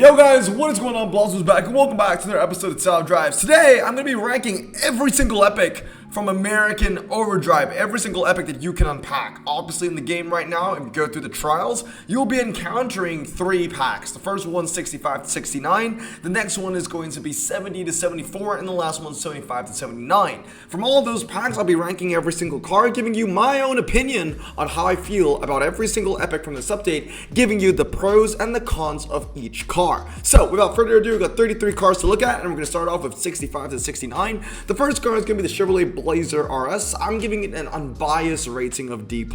Yo guys, what is going on? Blazzo's back and welcome back to another episode of South Drives. Today, I'm going to be ranking every single epic from American Overdrive, every single epic that you can unpack. Obviously in the game right now, if you go through the trials, you'll be encountering 3 packs. The first one's 65 to 69, the next one is going to be 70 to 74, and the last one's 75 to 79. From all of those packs, I'll be ranking every single card, giving you my own opinion on how I feel about every single epic from this update, giving you the pros and the cons of each car. So without further ado, we've got 33 cars to look at, and we're going to start off with 65 to 69. The first car is going to be the Chevrolet Blazer RS. I'm giving it an unbiased rating of D+,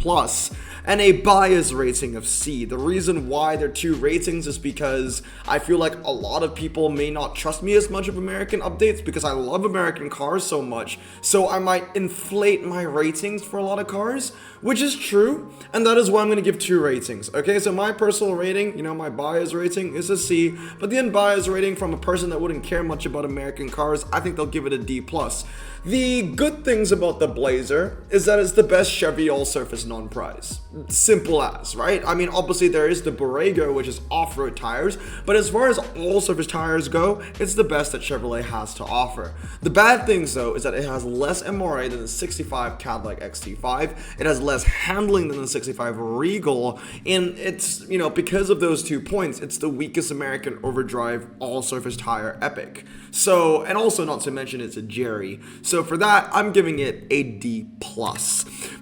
and a biased rating of C. The reason why they're 2 ratings is because I feel like a lot of people may not trust me as much of American updates because I love American cars so much, so I might inflate my ratings for a lot of cars, which is true, and that is why I'm going to give 2 ratings. Okay, so my personal rating, my bias rating is a C, but the unbiased rating from a person that wouldn't care much about American cars, I think they'll give it a D+. The good things about the Blazer is that it's the best Chevy all-surface non-prize. Simple as, right? I mean, obviously there is the Borrego, which is off-road tires, but as far as all-surface tires go, it's the best that Chevrolet has to offer. The bad things, though, is that it has less MRA than the 65 Cadillac XT5, it has less handling than the 65 Regal, and it's, because of those 2 points, it's the weakest American Overdrive all-surface tire epic. So, and also not to mention it's a Jerry. So for that, I'm giving it a D+.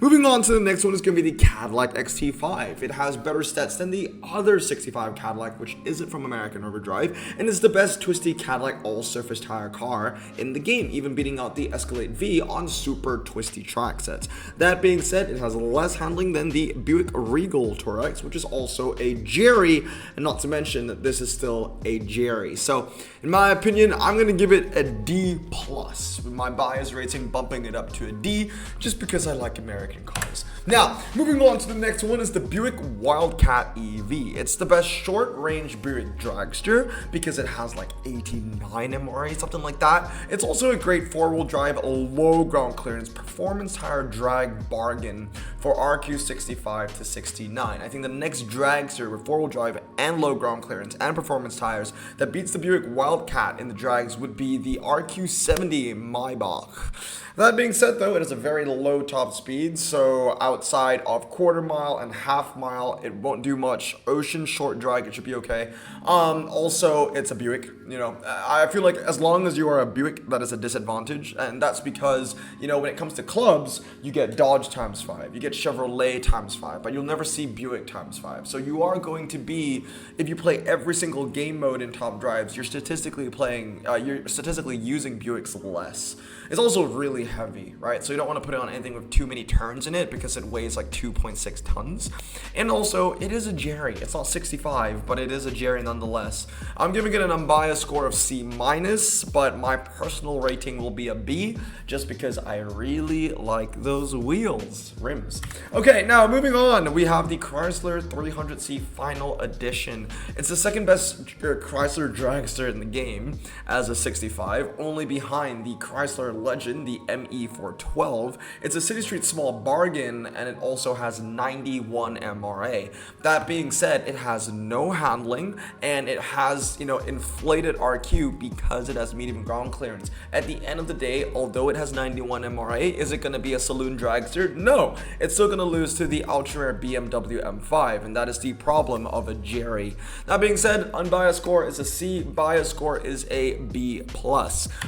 Moving on to the next one is going to be the Cadillac XT5. It has better stats than the other 65 Cadillac, which isn't from American Overdrive, and is the best twisty Cadillac all-surface tire car in the game, even beating out the Escalade V on super twisty track sets. That being said, it has less handling than the Buick Regal Touareg, which is also a Jerry, and not to mention that this is still a Jerry. So, in my opinion, I'm going to give it a D+, with my bias rating bumping it up to a D, just because I like American cars. Now, moving on to the next one is the Buick Wildcat EV. It's the best short-range Buick dragster because it has like 89 MRA, something like that. It's also a great four-wheel drive, low ground clearance, performance tire drag bargain for RQ 65 to 69. I think the next dragster with four-wheel drive and low ground clearance and performance tires that beats the Buick Wildcat in the drags would be the RQ 70 Maybach. That being said, though, it has a very low top speed, so outside of quarter mile and half mile, it won't do much. Ocean short drag, it should be okay. Also, it's a Buick. I feel like as long as you are a Buick, that is a disadvantage, and that's because, when it comes to clubs, you get Dodge × 5, you get Chevrolet × 5, but you'll never see Buick × 5. So you are going to be, if you play every single game mode in Top Drives, you're statistically using Buicks less. It's also really heavy, right? So you don't want to put it on anything with too many turns in it because it weighs like 2.6 tons. And also, it is a Jerry. It's not 65, but it is a Jerry nonetheless. I'm giving it an unbiased score of C-, but my personal rating will be a B, just because I really like those rims. Okay, now moving on, we have the Chrysler 300C Final Edition. It's the second best Chrysler dragster in the game as a 65, only behind the Chrysler Legend, the ME412. It's a City Street small bargain, and it also has 91 MRA. That being said, it has no handling, and it has, inflated RQ because it has medium ground clearance. At the end of the day, although it has 91 MRA, is it going to be a saloon dragster? No, it's still going to lose to the ultra-rare BMW M5, and that is the problem of a Jerry. That being said, unbiased score is a C, biased score is a B+.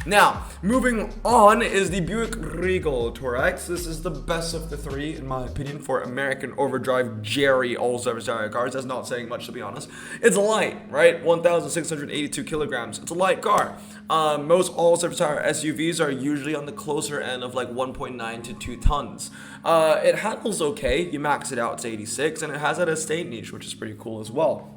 Now, moving on is the Buick Regal Touareg. This is the best of the 3, in my opinion, for American Overdrive Jerry all-surface tire cars. That's not saying much, to be honest. It's light, right? 1,682 kilograms. It's a light car. Most all-surface tire SUVs are usually on the closer end of like 1.9 to 2 tons. It handles okay. You max it out to 86, and it has that estate niche, which is pretty cool as well.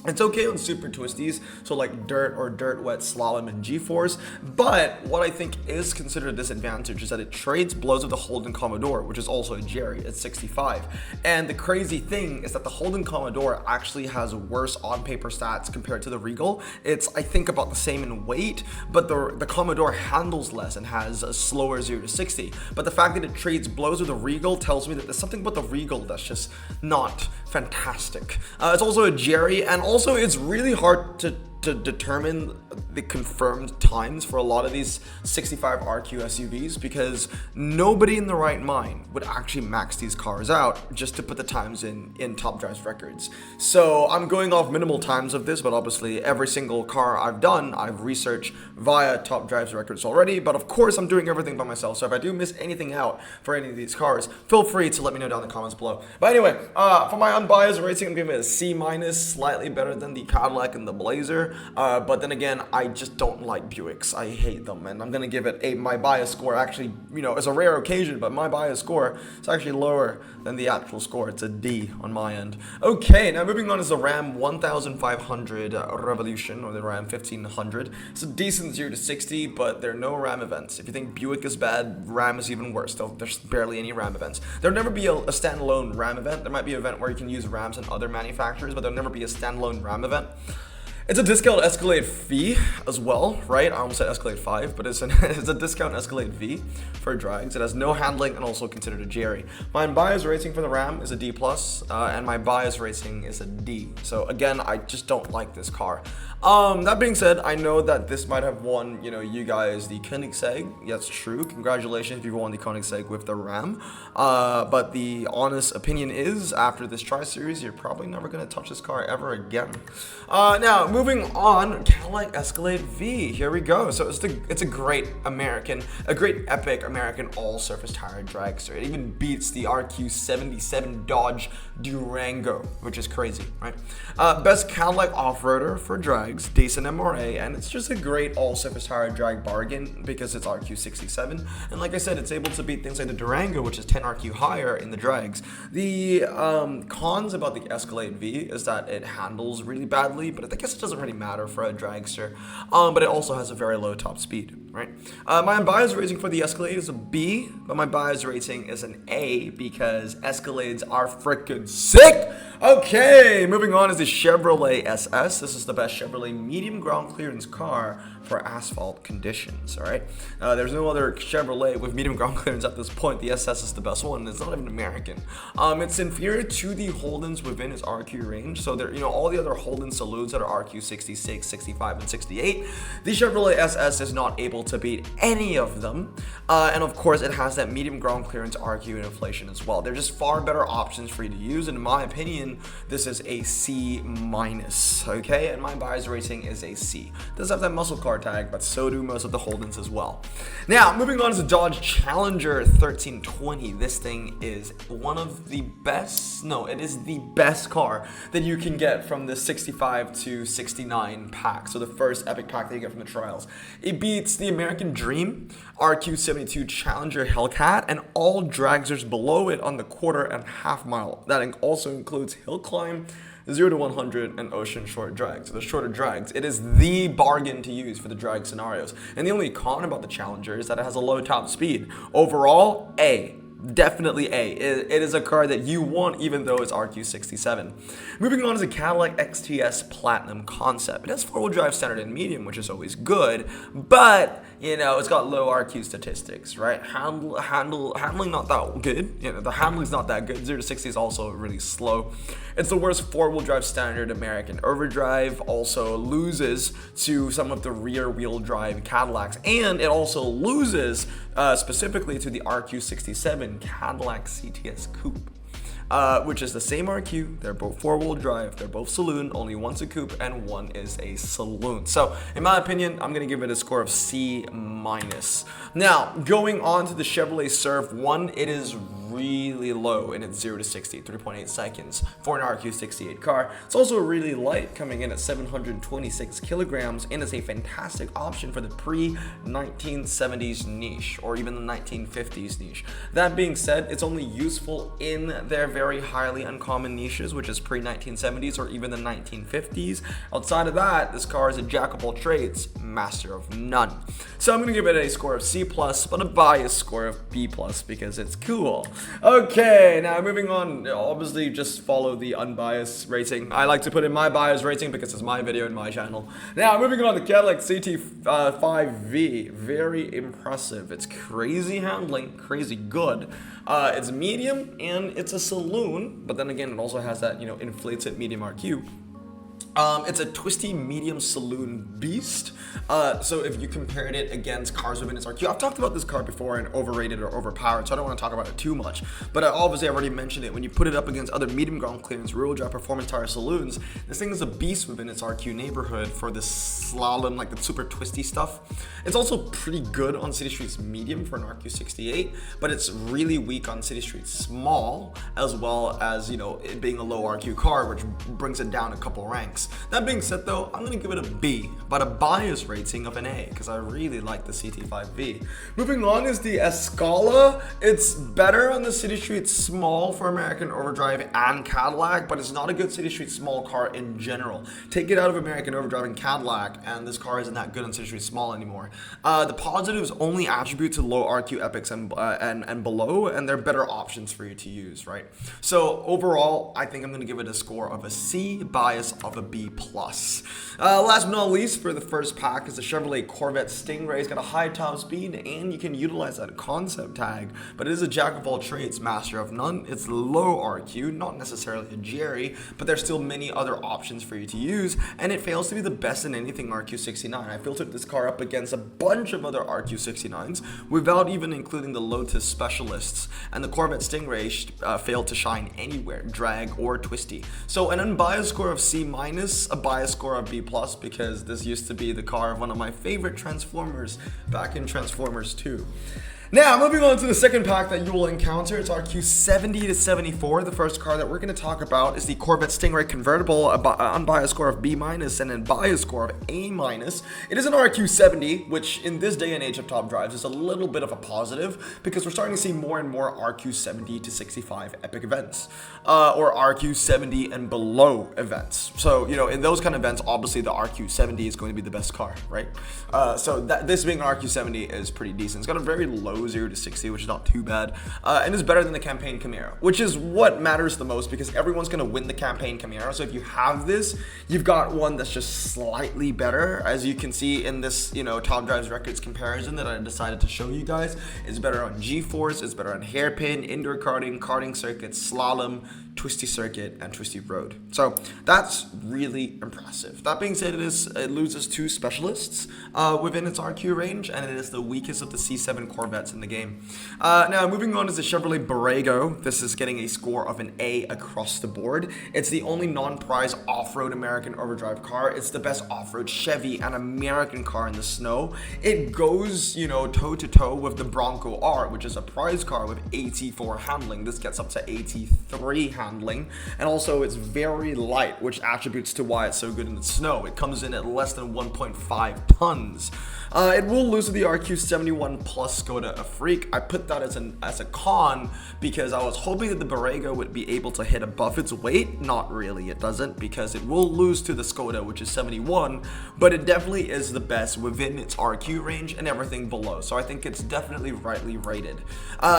It's okay on super twisties, so like dirt or dirt wet slalom and G-force, but what I think is considered a disadvantage is that it trades blows with the Holden Commodore, which is also a Jerry at 65. And the crazy thing is that the Holden Commodore actually has worse on-paper stats compared to the Regal. It's, I think, about the same in weight, but the Commodore handles less and has a slower 0 to 60. But the fact that it trades blows with the Regal tells me that there's something about the Regal that's just not fantastic. It's also a Jerry, and also it's really hard to determine the confirmed times for a lot of these 65 RQ SUVs, because nobody in the right mind would actually max these cars out just to put the times in Top Drive's records. So I'm going off minimal times of this, but obviously every single car I've done, I've researched via Top Drive's records already, but of course I'm doing everything by myself, so if I do miss anything out for any of these cars, feel free to let me know down in the comments below. But anyway, for my unbiased rating, I'm giving it a C-, slightly better than the Cadillac and the Blazer, but then again, I just don't like Buicks. I hate them, and I'm gonna give it my bias score actually, it's a rare occasion, but my bias score is actually lower than the actual score. It's a D on my end. Okay, now moving on is the Ram 1500 Revolution, or the Ram 1500. It's a decent 0 to 60, but there are no Ram events. If you think Buick is bad, Ram is even worse. There's barely any Ram events. There'll never be a standalone Ram event. There might be an event where you can use Rams and other manufacturers, but there'll never be a standalone Ram event. It's a discount Escalade V as well, right? I almost said Escalade 5, but it's a discount Escalade V for drags. It has no handling and also considered a Jerry. My unbiased rating for the Ram is a D+, and my bias rating is a D. So again, I just don't like this car. That being said, I know that this might have won, you guys the Koenigsegg. That's true. Congratulations if you won the Koenigsegg with the Ram. But the honest opinion is, after this Tri-Series, you're probably never going to touch this car ever again. Now, moving on, Cadillac Escalade V. Here we go. So it's a great epic American all-surface tire dragster. It even beats the RQ-77 Dodge Durango, which is crazy, right? Best Cadillac off-roader for drags, decent MRA, and it's just a great all-surface tire drag bargain because it's RQ-67. And like I said, it's able to beat things like the Durango, which is 10 RQ higher in the drags. The cons about the Escalade V is that it handles really badly, but I guess it doesn't really matter for a dragster. But it also has a very low top speed, right? My unbiased rating for the Escalade is a B, but my biased rating is an A because Escalades are freaking sick. Okay, moving on is the Chevrolet SS. This is the best Chevrolet medium ground clearance car for asphalt conditions, all right? There's no other Chevrolet with medium ground clearance at this point. The SS is the best one. It's not even American. It's inferior to the Holdens within its RQ range. So there, all the other Holden saloons that are RQ 66, 65, and 68, the Chevrolet SS is not able to beat any of them. And of course, it has that medium ground clearance RQ and inflation as well. They're just far better options for you to use. And in my opinion, this is a C-, okay? And my bias rating is a C. It does have that muscle car tag, but so do most of the Holdens as well. Now, moving on to the Dodge Challenger 1320. This thing is one of the best, it is the best car that you can get from the 65 to 69 pack. So the first epic pack that you get from the trials. It beats the American Dream, RQ-72 Challenger Hellcat, and all dragsters below it on the quarter and half mile. That also includes hill climb, 0 to 100, and ocean short drags. So the shorter drags, it is the bargain to use for the drag scenarios. And the only con about the Challenger is that it has a low top speed. Overall, A. Definitely A. It is a car that you want even though it's RQ67. Moving on is a Cadillac XTS Platinum Concept. It has 4-wheel drive standard and medium, which is always good, but it's got low RQ statistics, right? Handling not that good. The handling's not that good. 0 to 60 is also really slow. It's the worst 4-wheel drive standard American overdrive. Also loses to some of the rear wheel drive Cadillacs, and it also loses specifically to the RQ67 Cadillac CTS Coupe. Which is the same RQ. They're both 4-wheel drive, they're both saloon, only one's a coupe and one is a saloon. So in my opinion, I'm gonna give it a score of C-. Now, going on to the Chevrolet Surf 1, it is really low in its 0 to 60, 3.8 seconds for an RQ68 car. It's also really light, coming in at 726 kilograms, and is a fantastic option for the pre-1970s niche, or even the 1950s niche. That being said, it's only useful in their very highly uncommon niches, which is pre-1970s or even the 1950s. Outside of that, this car is a jack of all trades, master of none. So I'm going to give it a score of C+, but a biased score of B+, because it's cool. Okay, now moving on, obviously just follow the unbiased rating. I like to put in my bias rating because it's my video and my channel. Now moving on, the Cadillac CT5V, very impressive. It's crazy handling, crazy good. It's medium and it's a saloon, but then again it also has that, inflated medium RQ. It's a twisty medium saloon beast. So if you compared it against cars within its RQ, I've talked about this car before and overrated or overpowered, so I don't want to talk about it too much. But obviously, I've already mentioned it. When you put it up against other medium ground clearance, rear-wheel drive performance tire saloons, this thing is a beast within its RQ neighborhood for this slalom, like the super twisty stuff. It's also pretty good on city streets medium for an RQ68, but it's really weak on city streets small, as well as, you know, it being a low RQ car, which brings it down a couple ranks. That being said though, I'm gonna give it a B, but a bias rating of an A, because I really like the CT5V. Moving on is the Escala. It's better on the city street small for American Overdrive and Cadillac, but it's not a good city street small car in general. Take it out of American Overdrive and Cadillac, and this car isn't that good on city street small anymore. The positives only attribute to low RQ epics and below, and they're better options for you to use, right? So overall, I think I'm gonna give it a score of a C, bias of a B+. Last but not least, for the first pack is the Chevrolet Corvette Stingray. It's got a high top speed, and you can utilize that concept tag, but it is a jack of all trades, master of none. It's low RQ, not necessarily a Jerry, but there's still many other options for you to use, and it fails to be the best in anything RQ69. I filtered this car up against a bunch of other RQ69s without even including the Lotus specialists, and the Corvette Stingray failed to shine anywhere, drag or twisty. So an unbiased score of C-, a bias score of B+, because this used to be the car of one of my favorite Transformers back in Transformers 2. Now, moving on to the second pack that you will encounter, it's RQ70 to 74. The first car that we're going to talk about is the Corvette Stingray Convertible, an unbiased score of B- and a biased score of A-. It is an RQ70, which in this day and age of top drives is a little bit of a positive, because we're starting to see more and more RQ70 to 65 epic events, or RQ70 and below events. So, you know, in those kind of events, obviously the RQ70 is going to be the best car, right? So this being an RQ70 is pretty decent. It's got a very low 0 to 60, which is not too bad, and is better than the campaign Camaro, which is what matters the most, because everyone's going to win the campaign Camaro. So if you have this, you've got one that's just slightly better. As you can see in this, you know, top drives records comparison that I decided to show you guys, it's better on G-force, it's better on hairpin, indoor karting circuits, slalom, twisty circuit, and twisty road. So that's really impressive. That being said, it loses 2 specialists within its RQ range, and it is the weakest of the C7 Corvettes in the game. Now moving on is the Chevrolet Borrego. This is getting a score of an A across the board. It's the only non-prize off-road American Overdrive car. It's the best off-road Chevy and American car in the snow. It goes, you know, toe to toe with the Bronco R, which is a prize car with AT4 handling. This gets up to AT3 handling, and also it's very light, which attributes to why it's so good in the snow. It comes in at less than 1.5 tons. It will lose to the RQ71 Plus Skoda Freak. I put that as a con, because I was hoping that the Borrego would be able to hit above its weight. Not really, it doesn't, because it will lose to the Skoda, which is 71, but it definitely is the best within its RQ range and everything below. So I think it's definitely rightly rated.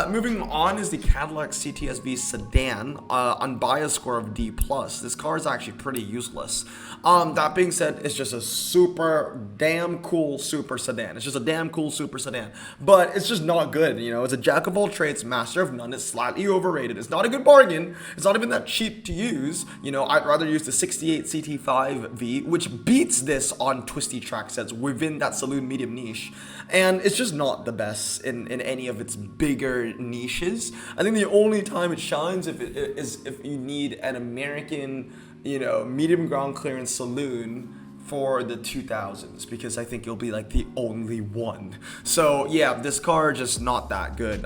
Moving on is the Cadillac CTS-V Sedan, unbiased score of D+. This car is actually pretty useless. That being said, it's just a super damn cool super sedan. It's just a damn cool super sedan, but it's just not good. You know, it's a jack of all trades, master of none. It's slightly overrated. It's not a good bargain. It's not even that cheap to use. You know, I'd rather use the 68 CT5V, which beats this on twisty track sets within that saloon medium niche, and it's just not the best in any of its bigger niches. I think the only time it shines is if you need an American, you know, medium ground clearance saloon for the 2000s, because I think it'll be like the only one. So yeah, this car just not that good,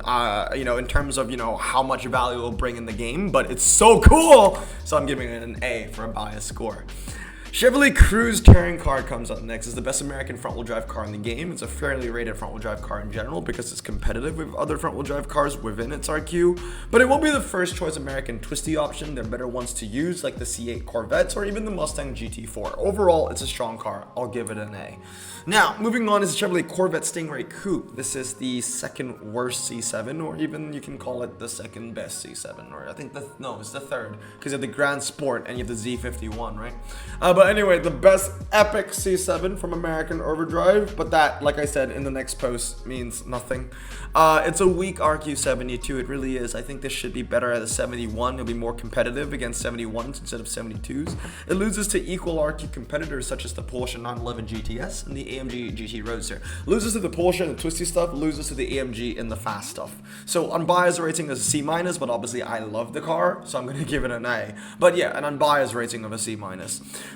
you know, in terms of, you know, how much value it'll bring in the game, but it's so cool, so I'm giving it an A for a bias score. Chevrolet Cruze touring car comes up next. It's the best American front-wheel drive car in the game. It's a fairly rated front-wheel drive car in general, because it's competitive with other front-wheel drive cars within its RQ, but it won't be the first choice American twisty option. There are better ones to use, like the C8 Corvettes or even the Mustang GT4. Overall, it's a strong car. I'll give it an A. Now, moving on is the Chevrolet Corvette Stingray Coupe. This is the second worst C7, or even you can call it the second best C7, or I think it's the third, because you have the Grand Sport and you have the Z51, right? But But anyway, the best epic C7 from American Overdrive, but that, like I said in the next post, means nothing. It's a weak RQ72, it really is. I think this should be better at a 71. It'll be more competitive against 71s instead of 72s. It loses to equal RQ competitors such as the Porsche 911 GTS and the AMG GT Roadster. Loses to the Porsche and the twisty stuff, loses to the AMG and the fast stuff. So unbiased rating is a C-, but obviously I love the car, so I'm going to give it an A. But yeah, an unbiased rating of a C-.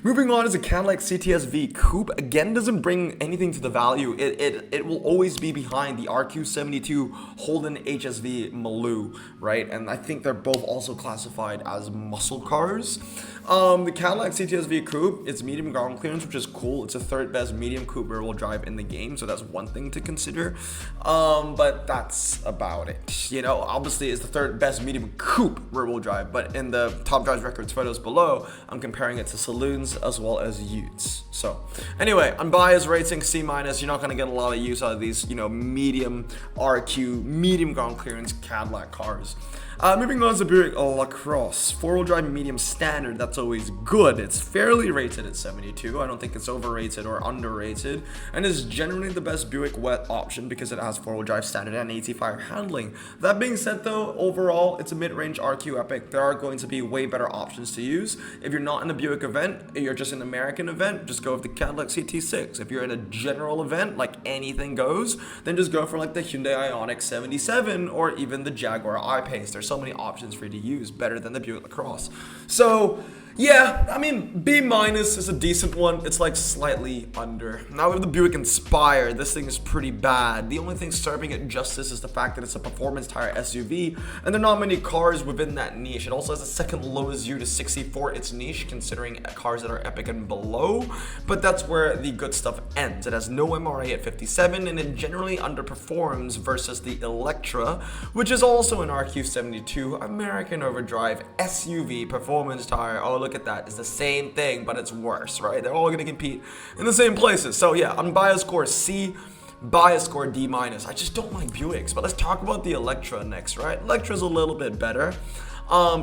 Moving on is a Cadillac CTS-V Coupe. Again, doesn't bring anything to the value. It will always be behind the RQ72 Holden HSV Maloo, right? And I think they're both also classified as muscle cars. The Cadillac CTS-V Coupe, it's medium ground clearance, which is cool. It's the third best medium coupe rear-wheel drive in the game, so that's one thing to consider. But that's about it. You know, obviously it's the third best medium coupe rear-wheel drive, but in the Top Drives Records photos below, I'm comparing it to saloons as well as utes. So anyway, unbiased rating C-. You're not going to get a lot of use out of these, you know, medium RQ, medium ground clearance Cadillac cars. Moving on to Buick LaCrosse, four-wheel drive medium standard. That's always good. It's fairly rated at 72. I don't think it's overrated or underrated, and is generally the best Buick wet option because it has four-wheel drive standard and AT5 handling. That being said, though, overall it's a mid-range RQ epic. There are going to be way better options to use. If you're not in a Buick event, you're just an American event, just go with the Cadillac CT6. If you're in a general event, like anything goes, then just go for like the Hyundai Ioniq 77 or even the Jaguar I-Pace. There's so many options for you to use, better than the Buick LaCrosse. So yeah, I mean, B- is a decent one. It's like slightly under. Now with the Buick Inspire, this thing is pretty bad. The only thing serving it justice is the fact that it's a performance tire SUV, and there are not many cars within that niche. It also has the second lowest 0 to 60 for its niche, considering cars that are epic and below, but that's where the good stuff ends. It has no MRA at 57, and it generally underperforms versus the Electra, which is also an RQ72 American Overdrive SUV performance tire. Oh, look at that. It's the same thing, but it's worse, right? They're all going to compete in the same places. So yeah, unbiased score C, biased score D-. I just don't like Buicks, but let's talk about the Electra next, right? Electra's a little bit better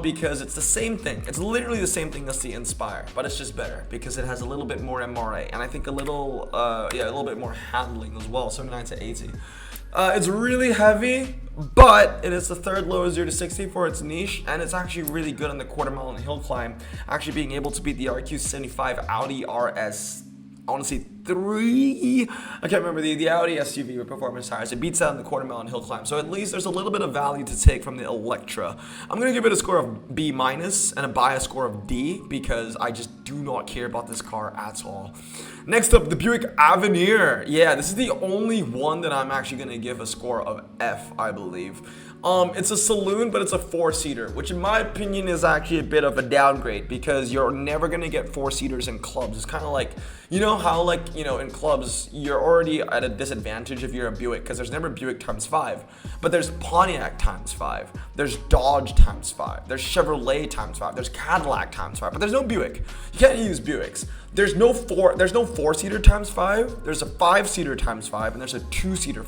because it's the same thing. It's literally the same thing as the Inspire, but it's just better because it has a little bit more MRA and I think a little bit more handling as well, 79 to 80. It's really heavy, but it is the third lowest 0 to 60 for its niche, and it's actually really good on the quarter mile and hill climb, actually being able to beat the RQ75 Audi RS, I want to say 3, I can't remember, the Audi SUV with performance tires. It beats out in the quarter mile and hill climb, so at least there's a little bit of value to take from the Electra. I'm going to give it a score of B- and a bias score of D because I just do not care about this car at all. Next up, the Buick Avenir. Yeah, this is the only one that I'm actually going to give a score of F, I believe. It's a saloon, but it's a 4-seater, which in my opinion is actually a bit of a downgrade because you're never going to get 4-seaters in clubs. It's kind of like, you know how like, you know, in clubs, you're already at a disadvantage if you're a Buick because there's never Buick times 5, but there's Pontiac times 5, there's Dodge times 5, there's Chevrolet times 5, there's Cadillac times 5, but there's no Buick. You can't use Buicks. There's no 4-seater times 5. There's a 5-seater times 5, and there's a 2-seater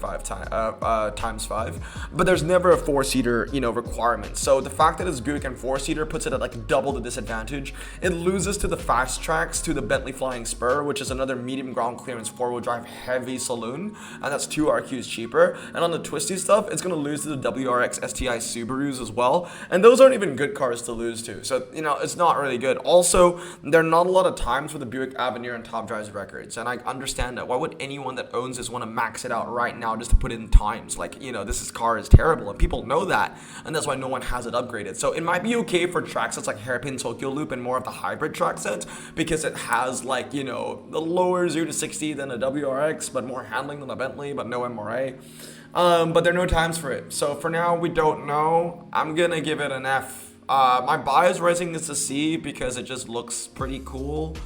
times 5. But there's never a 4-seater, you know, requirement. So the fact that it's Buick and 4-seater puts it at like double the disadvantage. It loses to the Fast Tracks, to the Bentley Flying Spur, which is another medium ground clearance 4-wheel drive heavy saloon, and that's 2 RQs cheaper. And on the twisty stuff, it's gonna lose to the WRX STI Subarus as well, and those aren't even good cars to lose to. So you know, it's not really good. Also, there are not a lot of times for the Buick Avenir and Top Drives Records, and I understand that. Why would anyone that owns this want to max it out right now just to put it in times? Like, you know, car is terrible, and people know that, and that's why no one has it upgraded. So it might be okay for track sets like Hairpin Tokyo Loop and more of the hybrid track sets because it has, like, you know, the lower 0 to 60 than a WRX, but more handling than a Bentley, but no MRA. But there are no times for it. So for now, we don't know. I'm gonna give it an F. My bias rating is a C because it just looks pretty cool.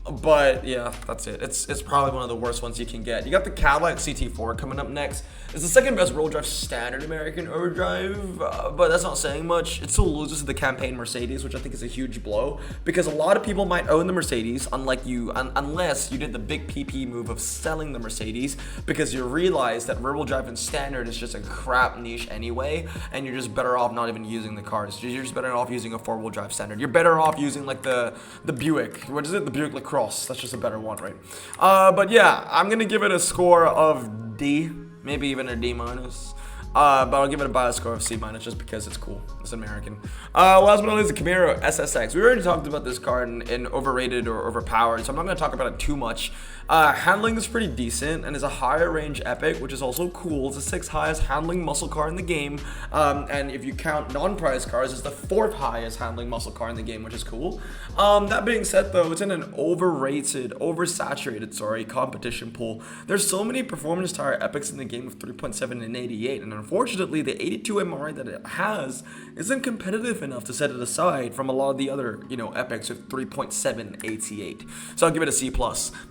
But yeah, that's it. It's probably one of the worst ones you can get. You got the Cadillac CT4 coming up next. It's the second best rear-wheel drive standard American overdrive, but that's not saying much. It still loses to the Campaign Mercedes, which I think is a huge blow because a lot of people might own the Mercedes, unless you did the big PP move of selling the Mercedes because you realize that rear-wheel drive and standard is just a crap niche anyway, and you're just better off not even using the cars. You're just better off using a four-wheel drive standard. You're better off using like the Buick. What is it? The Buick LaCrosse. Cross. That's just a better one, right? But yeah, I'm going to give it a score of D, maybe even a D minus. But I'll give it a bias score of C minus just because it's cool. It's American. Last but not least, the Camaro SSX. We already talked about this car in overrated or overpowered, so I'm not going to talk about it too much. Handling is pretty decent and is a higher range epic, which is also cool. It's the 6th highest handling muscle car in the game. And if you count non-prize cars, it's the 4th highest handling muscle car in the game, which is cool. That being said, though, it's in an oversaturated, competition pool. There's so many performance tire epics in the game of 3.7 and 88, and unfortunately, the 82 MRI that it has isn't competitive enough to set it aside from a lot of the other, epics with 3.7 88. So I'll give it a C+.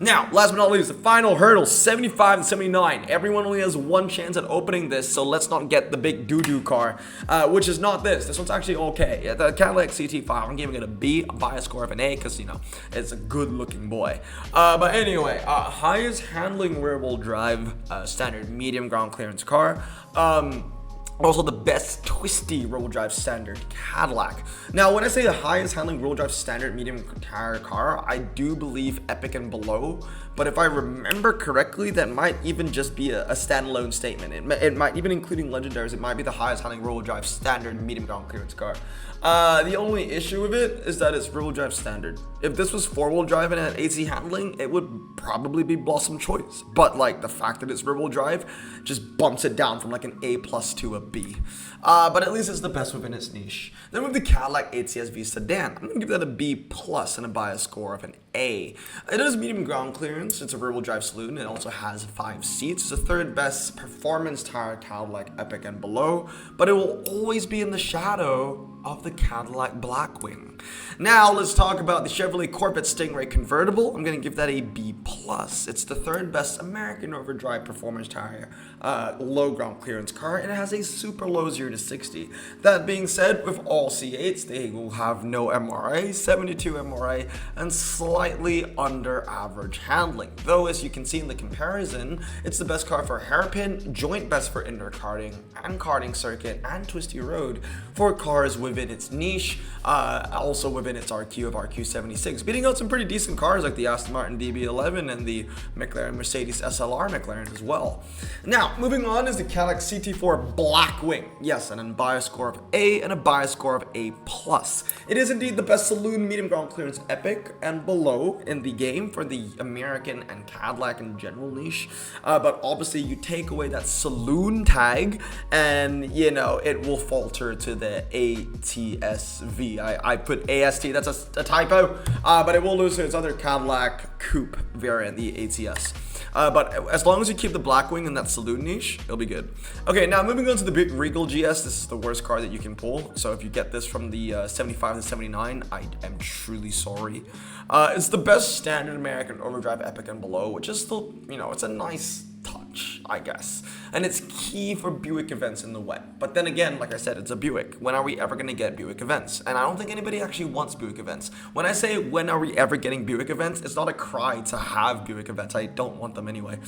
Now, last but not least, the final hurdle, 75 and 79. Everyone only has one chance at opening this, so let's not get the big doo-doo car, which is not this. This one's actually okay. Yeah, the Cadillac CT5, I'm giving it a B, a bias score of an A, because, it's a good-looking boy. But anyway, highest handling rear-wheel drive, standard medium ground clearance car. Also the best twisty rear-wheel drive standard Cadillac. Now, when I say the highest handling rear-wheel drive standard medium tire car, I do believe epic and below. But if I remember correctly, that might even just be a standalone statement. It might, even including legendaries, it might be the highest handling rear-wheel drive standard medium ground clearance car. The only issue with it is that it's rear-wheel drive standard. If this was four-wheel drive and had AC handling, it would probably be Blossom choice. But the fact that it's rear-wheel drive just bumps it down from an A+ to a B. But at least it's the best within its niche. Then with the Cadillac ATS-V sedan, I'm gonna give that a B+ and a bias score of an A. It is medium ground clearance. It's a rear-wheel drive saloon. It also has 5 seats. It's the 3rd best performance tire Cadillac epic and below, but it will always be in the shadow of the Cadillac Blackwing. Now let's talk about the Chevrolet Corvette Stingray convertible. I'm gonna give that a B+. It's the 3rd best American overdrive performance tire low ground clearance car, and it has a super low 0 to 60. That being said, with all C8s, they will have no MRA, 72 MRA, and slightly under average handling. Though, as you can see in the comparison, it's the best car for hairpin, joint best for indoor karting and karting circuit and twisty road for cars within its niche, also within its RQ of RQ76, beating out some pretty decent cars like the Aston Martin DB11 and the McLaren Mercedes SLR McLaren as well. Now, moving on is the Cadillac CT4 Blackwing. Yes, and a bias score of A and a bias score of A+. It is indeed the best saloon medium ground clearance epic and below in the game for the American and Cadillac in general niche. But obviously you take away that saloon tag and it will falter to the ATS-V. I put AST, that's a typo, but it will lose to its other Cadillac coupe variant, the ATS. But as long as you keep the Blackwing in that saloon niche, it'll be good. Okay, now moving on to the big Regal GS. This is the worst car that you can pull. So if you get this from the 75 to 79, I am truly sorry. It's the best standard American overdrive epic and below, which is still, it's a nice touch, I guess. And it's key for Buick events in the wet. But then again, like I said, it's a Buick. When are we ever going to get Buick events? And I don't think anybody actually wants Buick events. When I say when are we ever getting Buick events, it's not a cry to have Buick events. I don't want them anyway.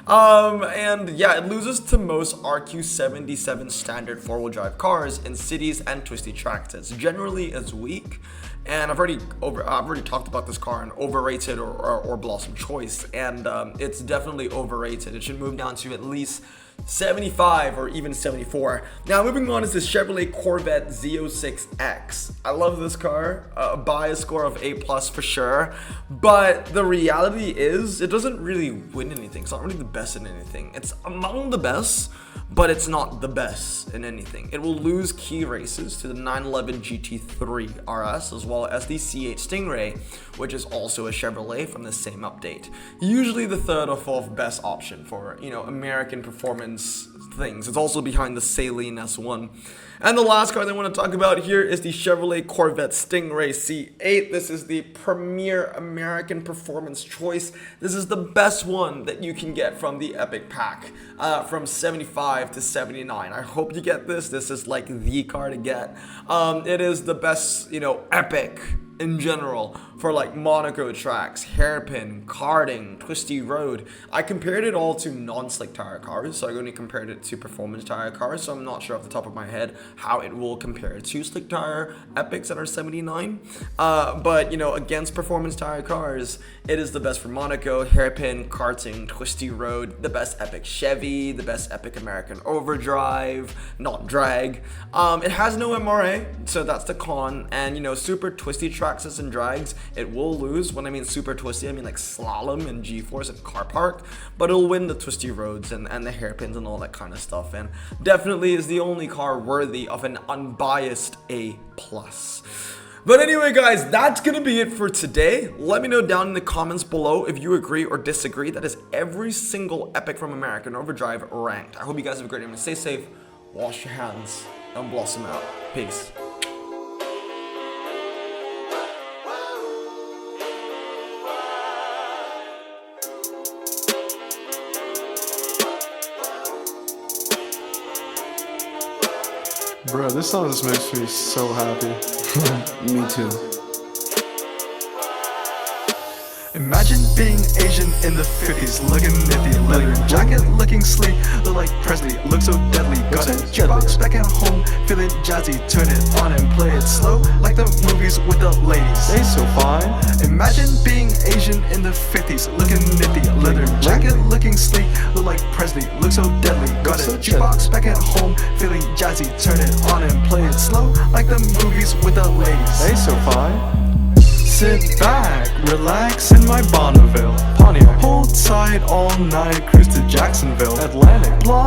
And yeah, it loses to most RQ77 standard four-wheel drive cars in cities and twisty tracks. It's generally as weak. And I've already talked about this car in overrated or Blossom choice, and it's definitely overrated. It should move down to at least 75 or even 74. Now moving on is the Chevrolet Corvette Z06X. I love this car, a bias score of A+ for sure, but the reality is it doesn't really win anything. It's not really the best in anything. It's among the best, but it's not the best in anything. It will lose key races to the 911 GT3 RS as well as the C8 Stingray, which is also a Chevrolet from the same update. Usually the 3rd or 4th best option for, American performance things. It's also behind the Saleen S1. And the last car that I want to talk about here is the Chevrolet Corvette Stingray C8. This is the premier American performance choice. This is the best one that you can get from the Epic Pack, from 75 to 79. I hope you get this. This is like the car to get. It is the best, Epic in general for like Monaco tracks, hairpin, karting, twisty road. I compared it all to non-slick tire cars, so I only compared it to performance tire cars, so I'm not sure off the top of my head how it will compare to slick tire epics that are 79. But you know, against performance tire cars, it is the best for Monaco, hairpin, karting, twisty road, the best epic Chevy, the best epic American overdrive, not drag. It has no MRA, so that's the con. And you know, super twisty tracks and drags, it will lose. When I mean super twisty, I mean like slalom and G-force and car park, but it'll win the twisty roads and the hairpins and all that kind of stuff, and definitely is the only car worthy of an unbiased A+. But anyway guys, that's gonna be it for today. Let me know down in the comments below if you agree or disagree. That is every single epic from American Overdrive ranked. I hope you guys have a great day. Stay safe, wash your hands, and blossom out. Peace. Bro, this song just makes me so happy. Me too. Imagine being Asian in the 50s, looking nifty, leather jacket, looking sleek, look like Presley, look so deadly. Got a jukebox back at home, feeling jazzy, turn it on and play it slow, like the movies with the ladies. They so fine. Imagine being Asian in the 50s, looking nifty, leather jacket, looking sleek, look like Presley, look so deadly. Got a jukebox back at home, feeling jazzy, turn it on and play it slow, like the movies with the ladies. They so fine. Sit back, relax in my Bonneville Pontiac. Hold tight all night, cruise to Jacksonville Atlantic. Blonde